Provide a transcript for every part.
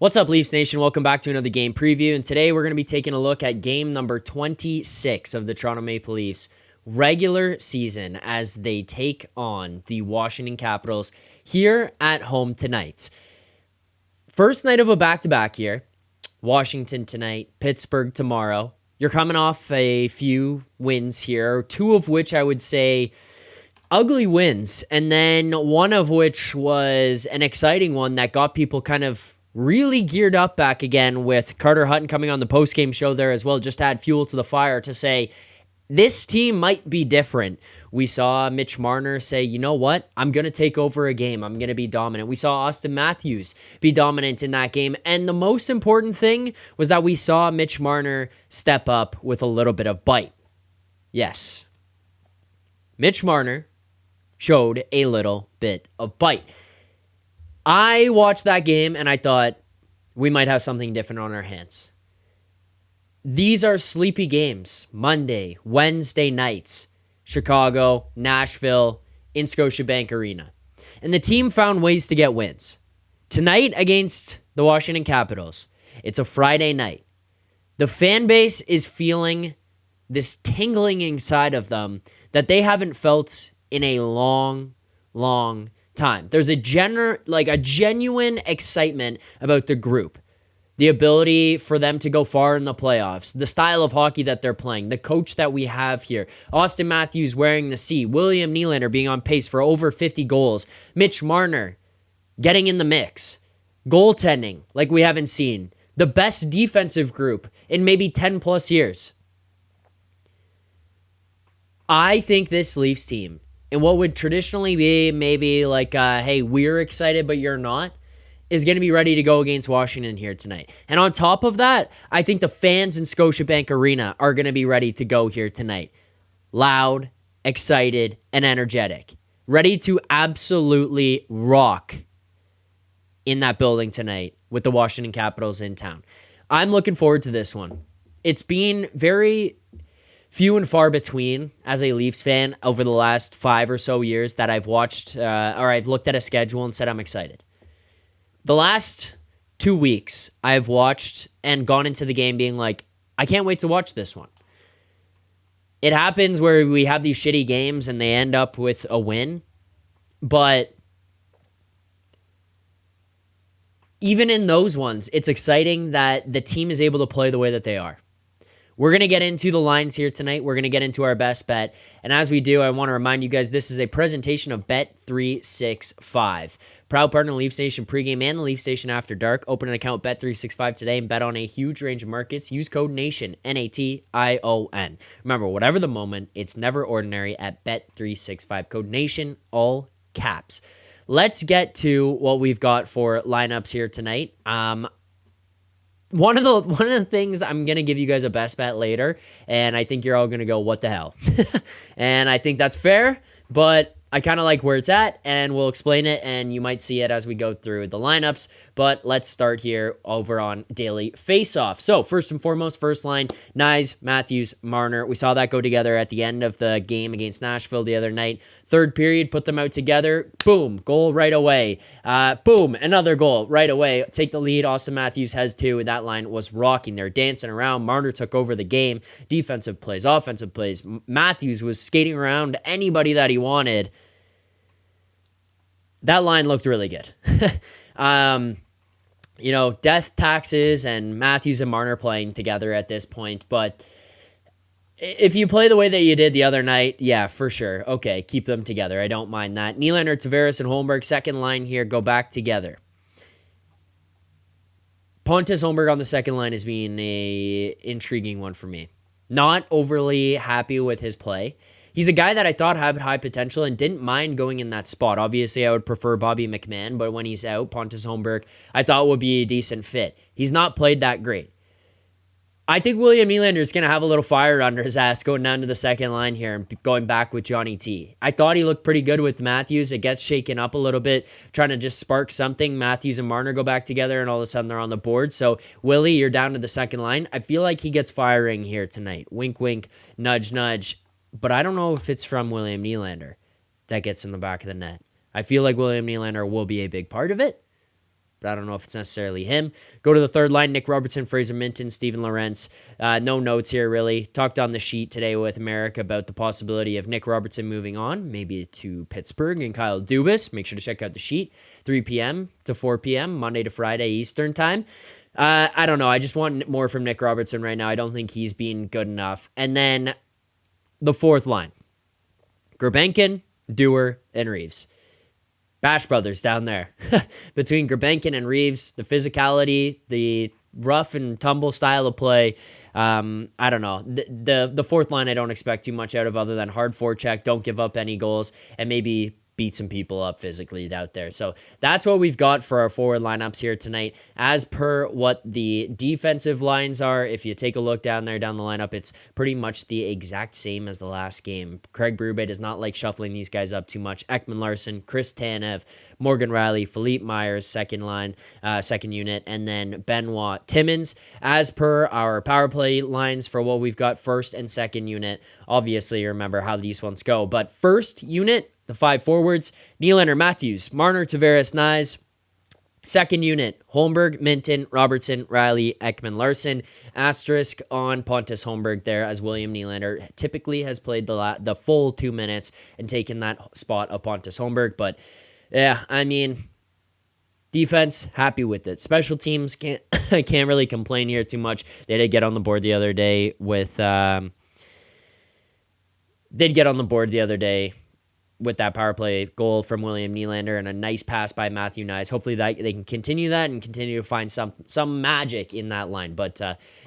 What's up, Leafs Nation? Welcome back to another game preview, and today we're going to be taking a look at game number 26 of the Toronto Maple Leafs regular season as they take on the Washington Capitals here at home tonight. First night of a back-to-back here. Washington tonight, Pittsburgh tomorrow. You're coming off a few wins here, two of which I would say ugly wins, and then one of which was an exciting one that got people kind of really geared up back again, with Carter Hutton coming on the post-game show there as well, just to add fuel to the fire to say, this team might be different. We saw Mitch Marner say, you know what? I'm going to take over a game. I'm going to be dominant. We saw Austin Matthews be dominant in that game. And the most important thing was that we saw Mitch Marner step up with a little bit of bite. Yes. Mitch Marner showed a little bit of bite. I watched that game and I thought we might have something different on our hands. These are sleepy games. Monday, Wednesday nights. Chicago, Nashville, in Scotiabank Arena. And the team found ways to get wins. Tonight against the Washington Capitals, it's a Friday night. The fan base is feeling this tingling inside of them that they haven't felt in a long time. There's a genuine excitement about the group. The ability for them to go far in the playoffs, the style of hockey that they're playing, the coach that we have here, Austin Matthews wearing the C, William Nylander being on pace for over 50 goals, Mitch Marner getting in the mix, goaltending like we haven't seen, the best defensive group in maybe 10 plus years. I think this Leafs team, and what would traditionally be maybe like, hey, we're excited, but you're not, is going to be ready to go against Washington here tonight. And on top of that, I think the fans in Scotiabank Arena are going to be ready to go here tonight. Loud, excited, and energetic. Ready to absolutely rock in that building tonight with the Washington Capitals in town. I'm looking forward to this one. It's been very few and far between as a Leafs fan over the last 5 or so years that I've watched or I've looked at a schedule and said I'm excited. The last 2 weeks I've watched and gone into the game being like, I can't wait to watch this one. It happens where we have these shitty games and they end up with a win, but even in those ones, it's exciting that the team is able to play the way that they are. We're going to get into the lines here tonight. We're going to get into our best bet. And as we do, I want to remind you guys, this is a presentation of Bet365. Proud partner of Leafs Nation pregame and the Leafs Nation After Dark. Open an account Bet365 today and bet on a huge range of markets. Use code NATION, NATION. Remember, whatever the moment, it's never ordinary at Bet365. Code NATION, all caps. Let's get to what we've got for lineups here tonight. One of the things, I'm going to give you guys a best bet later, and I think you're all going to go, what the hell? And I think that's fair, but I kind of like where it's at, and we'll explain it, and you might see it as we go through the lineups, but let's start here over on Daily Faceoff. So, first and foremost, first line, Nyes, Matthews, Marner. We saw that go together at the end of the game against Nashville the other night. Third period, put them out together. Boom, goal right away. Boom, another goal right away. Take the lead. Austin Matthews has two. That line was rocking. They're dancing around. Marner took over the game. Defensive plays, offensive plays. Matthews was skating around anybody that he wanted. That line looked really good. Death, taxes, and Matthews and Marner playing together at this point. But if you play the way that you did the other night, yeah, for sure. Okay, keep them together. I don't mind that. Nylander, Tavares, and Holmberg, second line here, go back together. Pontus Holmberg on the second line is being a intriguing one for me. Not overly happy with his play. He's a guy that I thought had high potential and didn't mind going in that spot. Obviously, I would prefer Bobby McMahon, but when he's out, Pontus Holmberg, I thought would be a decent fit. He's not played that great. I think William Nylander is going to have a little fire under his ass going down to the second line here and going back with Johnny T. I thought he looked pretty good with Matthews. It gets shaken up a little bit, trying to just spark something. Matthews and Marner go back together, and all of a sudden they're on the board. So, Willie, you're down to the second line. I feel like he gets firing here tonight. Wink, wink, nudge, nudge. But I don't know if it's from William Nylander that gets in the back of the net. I feel like William Nylander will be a big part of it. but I don't know if it's necessarily him. Go to the third line, Nick Robertson, Fraser Minton, Steven Lorentz. No notes here, really. Talked on the sheet today with America about the possibility of Nick Robertson moving on, maybe to Pittsburgh, and Kyle Dubas. Make sure to check out the sheet. 3 p.m. to 4 p.m., Monday to Friday Eastern time. I don't know. I just want more from Nick Robertson right now. I don't think he's been good enough. And then the fourth line, Gurbenkin, Dewar, and Reeves. Bash Brothers down there. Between Gurbenkin and Reeves, the physicality, the rough and tumble style of play. I don't know. The fourth line I don't expect too much out of other than hard forecheck, don't give up any goals, and maybe beat some people up physically out there. So that's what we've got for our forward lineups here tonight. As per what the defensive lines are, if you take a look down there, down the lineup, it's pretty much the exact same as the last game. Craig Berube does not like shuffling these guys up too much. Ekman Larson, Chris Tanev, Morgan Riley, Philippe Myers, second line, second unit, and then Benoit Timmins. As per our power play lines for what we've got first and second unit, obviously remember how these ones go. But first unit, the 5 forwards, Nylander, Matthews, Marner, Tavares, Nyes. Second unit, Holmberg, Minton, Robertson, Riley, Ekman Larson. Asterisk on Pontus Holmberg there, as William Nylander typically has played the full 2 minutes and taken that spot of Pontus Holmberg. But yeah, I mean, defense, happy with it. Special teams, can't really complain here too much. They did get on the board the other day with that power play goal from William Nylander and a nice pass by Matthew Nyes. Hopefully that they can continue that and continue to find some magic in that line. But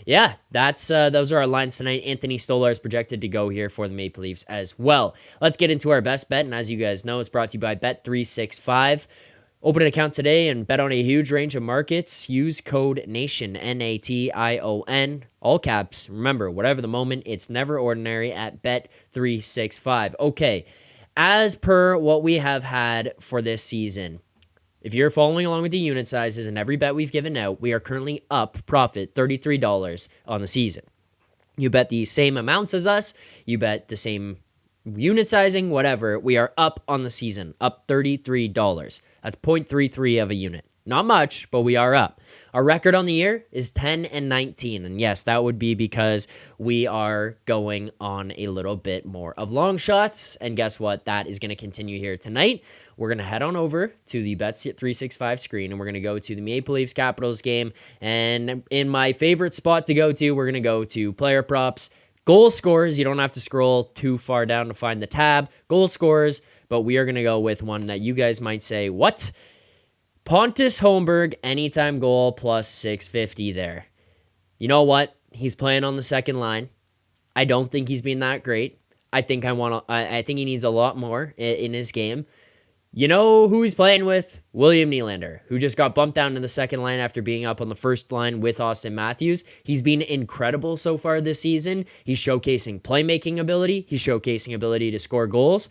yeah, those are our lines tonight. Anthony Stolar is projected to go here for the Maple Leafs as well. Let's get into our best bet, and as you guys know, it's brought to you by Bet365. Open an account today and bet on a huge range of markets. Use code NATION, N-A-T-I-O-N, all caps. Remember, whatever the moment, it's never ordinary at Bet365. Okay, as per what we have had for this season, if you're following along with the unit sizes and every bet we've given out, we are currently up profit $33 on the season. You bet the same amounts as us, you bet the same unit sizing, whatever, we are up on the season, up $33. That's 0.33 of a unit. Not much, but we are up. Our record on the year is 10-19. And yes, that would be because we are going on a little bit more of long shots. And guess what? That is going to continue here tonight. We're going to head on over to the Bet365 screen, and we're going to go to the Maple Leafs Capitals game. And in my favorite spot to go to, we're going to go to player props. Goal scorers, you don't have to scroll too far down to find the tab. Goal scorers, but we are going to go with one that you guys might say, what? Pontus Holmberg, anytime goal, plus 650 there. You know what? He's playing on the second line. I don't think he's been that great. I think he needs a lot more in his game. You know who he's playing with? William Nylander, who just got bumped down to the second line after being up on the first line with Austin Matthews. He's been incredible so far this season. He's showcasing playmaking ability. He's showcasing ability to score goals.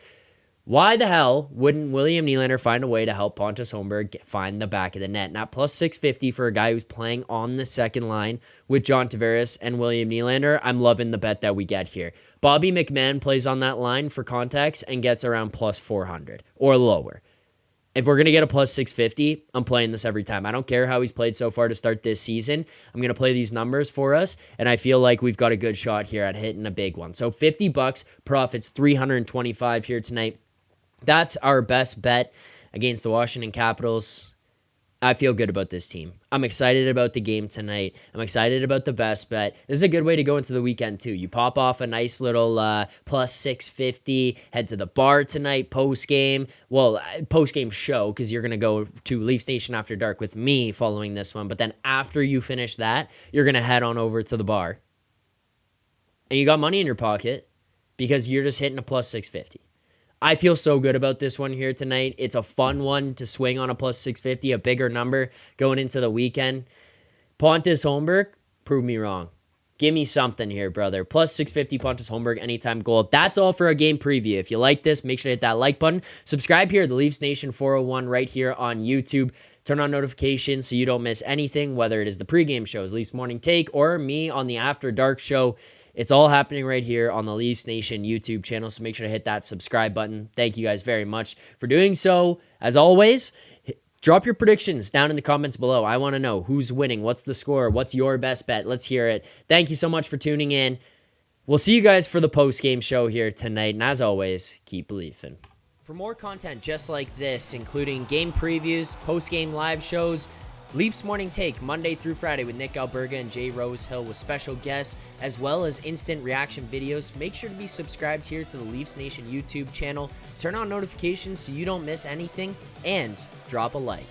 Why the hell wouldn't William Nylander find a way to help Pontus Holmberg find the back of the net? Now, plus 650 for a guy who's playing on the second line with John Tavares and William Nylander. I'm loving the bet that we get here. Bobby McMahon plays on that line for context and gets around plus 400 or lower. If we're going to get a plus 650, I'm playing this every time. I don't care how he's played so far to start this season. I'm going to play these numbers for us, and I feel like we've got a good shot here at hitting a big one. So $50, profits $325 here tonight. That's our best bet against the Washington Capitals. I feel good about this team. I'm excited about the game tonight. I'm excited about the best bet. This is a good way to go into the weekend, too. You pop off a nice little plus 650, head to the bar tonight, post-game. Well, post-game show, because you're going to go to Leafs Nation After Dark with me following this one. But then after you finish that, you're going to head on over to the bar. And you got money in your pocket because you're just hitting a plus 650. I feel so good about this one here tonight. It's a fun one to swing on a plus 650, a bigger number going into the weekend. Pontus Holmberg, prove me wrong. Give me something here, brother. Plus 650 Pontus Holmberg, anytime goal. That's all for a game preview. If you like this, make sure to hit that like button. Subscribe here, the Leafs Nation 401 right here on YouTube. Turn on notifications so you don't miss anything, whether it is the pregame shows, Leafs Morning Take, or me on the After Dark show. It's all happening right here on the Leafs Nation YouTube channel, so make sure to hit that subscribe button. Thank you guys very much for doing so. As always, Drop your predictions down in the comments below. I want to know who's winning. What's the score? What's your best bet? Let's hear it. Thank you so much for tuning in. We'll see you guys for the post-game show here tonight. And as always, keep believing. For more content just like this, including game previews, post-game live shows, Leafs Morning Take Monday through Friday with Nick Alberga and Jay Rosehill with special guests, as well as instant reaction videos, make sure to be subscribed here to the Leafs Nation YouTube channel. Turn on notifications so you don't miss anything, and drop a like.